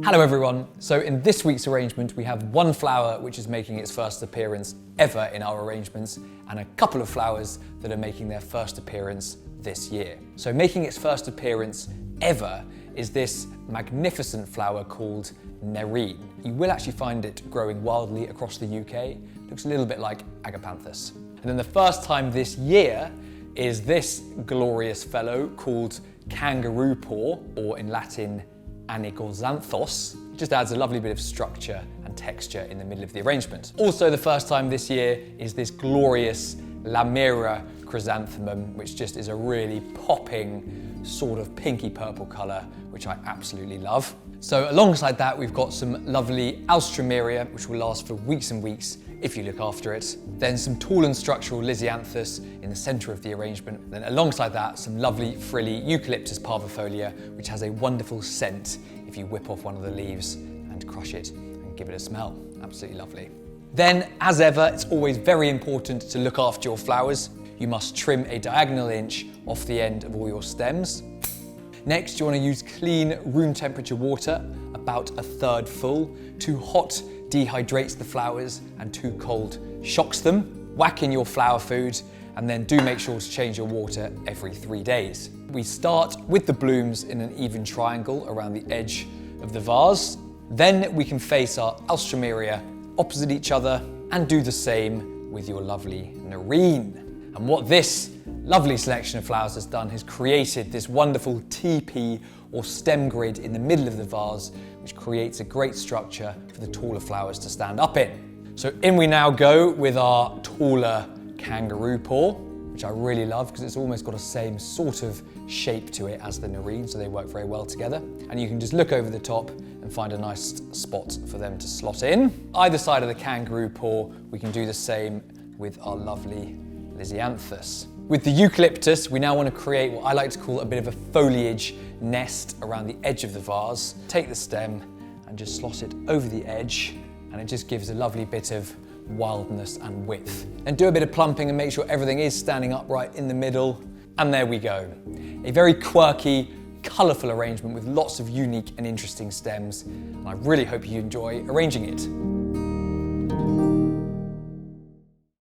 Hello everyone. So in this week's arrangement, we have one flower which is making its first appearance ever in our arrangements, and a couple of flowers that are making their first appearance this year. So making its first appearance ever is this magnificent flower called Nerine. You will actually find it growing wildly across the UK. Looks a little bit like Agapanthus. And then the first time this year is this glorious fellow called Kangaroo Paw, or in Latin, Anigoxanthos. It just adds a lovely bit of structure and texture in the middle of the arrangement. Also the first time this year is this glorious Lamira chrysanthemum, which just is a really popping sort of pinky purple colour, which I absolutely love. So alongside that, we've got some lovely Alstroemeria, which will last for weeks and weeks if you look after it. Then some tall and structural Lisianthus in the centre of the arrangement. Then alongside that, some lovely frilly Eucalyptus parvifolia, which has a wonderful scent if you whip off one of the leaves and crush it and give it a smell. Absolutely lovely. Then, as ever, it's always very important to look after your flowers. You must trim a diagonal inch off the end of all your stems. Next, you want to use clean room temperature water, about a third full. Too hot dehydrates the flowers and too cold shocks them. Whack in your flower food and then do make sure to change your water every 3 days. We start with the blooms in an even triangle around the edge of the vase. Then we can face our Alstroemeria opposite each other and do the same with your lovely Nerine. And what this lovely selection of flowers has done is created this wonderful TP or stem grid in the middle of the vase, which creates a great structure for the taller flowers to stand up in. So in we now go with our taller Kangaroo Paw, which I really love because it's almost got the same sort of shape to it as the Nerine, so they work very well together. And you can just look over the top and find a nice spot for them to slot in. Either side of the Kangaroo Paw, we can do the same with our lovely Lisianthus. With the Eucalyptus, we now want to create what I like to call a bit of a foliage nest around the edge of the vase. Take the stem and just slot it over the edge, and it just gives a lovely bit of wildness and width. And do a bit of plumping and make sure everything is standing upright in the middle. And there we go. A very quirky, colourful arrangement with lots of unique and interesting stems. And I really hope you enjoy arranging it.